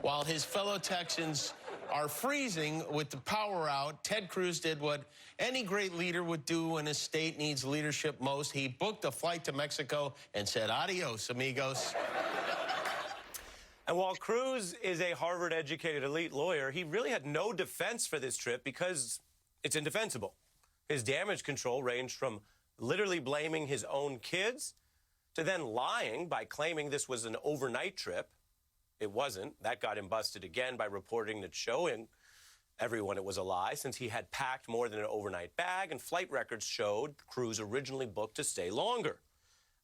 While his fellow Texans are freezing with the power out, Ted Cruz did what any great leader would do when his state needs leadership most. He booked a flight to Mexico and said, adios, amigos. And while Cruz is a Harvard-educated elite lawyer, he really had no defense for this trip because it's indefensible. His damage control ranged from literally blaming his own kids to then lying by claiming this was an overnight trip. It wasn't. That got him busted again by reporting that showing everyone it was a lie, since he had packed more than an overnight bag, and flight records showed Cruz originally booked to stay longer.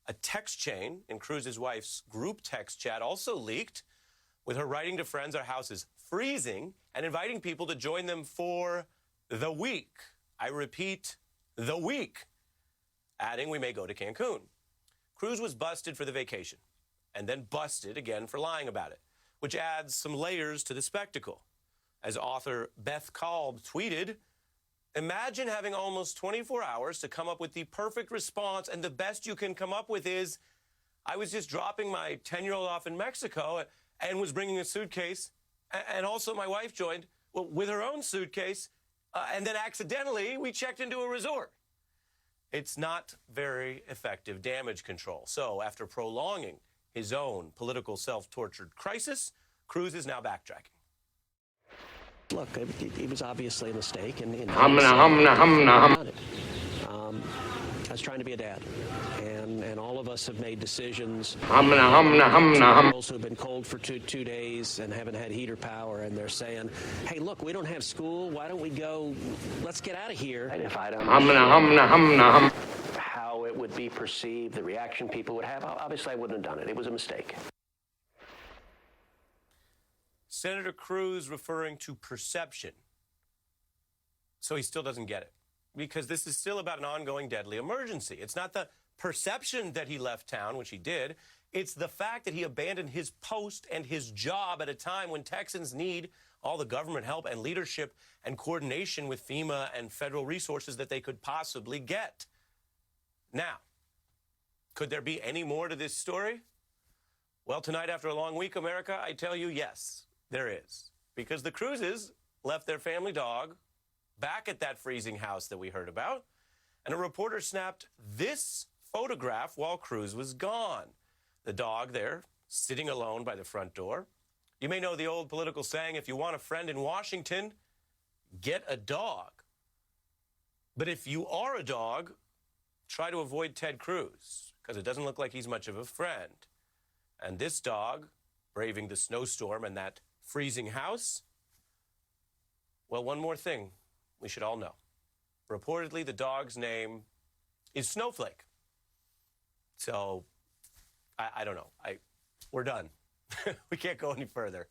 A text chain in Cruz's wife's group text chat also leaked, with her writing to friends our house is freezing and inviting people to join them for the week. I repeat, the week. Adding, we may go to Cancun. Cruz was busted for the vacation and then busted again for lying about it, which adds some layers to the spectacle. As author Beth Kalb tweeted, imagine having almost 24 hours to come up with the perfect response, and the best you can come up with is, I was just dropping my 10-year-old off in Mexico and was bringing a suitcase, and also my wife joined with her own suitcase, and then accidentally we checked into a resort. It's not very effective damage control. So after prolonging his own political self-tortured crisis, Cruz is now backtracking. Look, it was obviously a mistake, and I was trying to be a dad, and all of us have made decisions. Girls who have been cold for two days and haven't had heater power, and they're saying, "Hey, look, we don't have school. Why don't we go? Let's get out of here." And if I don't know how it would be perceived, the reaction people would have, obviously I wouldn't have done it. It was a mistake. Senator Cruz referring to perception. So he still doesn't get it, because this is still about an ongoing deadly emergency. It's not the perception that he left town, which he did. It's the fact that he abandoned his post and his job at a time when Texans need all the government help and leadership and coordination with FEMA and federal resources that they could possibly get. Now, could there be any more to this story? Well, tonight after a long week, America, I tell you, yes, there is. Because the Cruzes left their family dog back at that freezing house that we heard about, and a reporter snapped this photograph while Cruz was gone. The dog there, sitting alone by the front door. You may know the old political saying, if you want a friend in Washington, get a dog. But if you are a dog, try to avoid Ted Cruz, because it doesn't look like he's much of a friend. And this dog, braving the snowstorm and that freezing house, well, one more thing we should all know. Reportedly, the dog's name is Snowflake. So, I don't know. We're done. We can't go any further.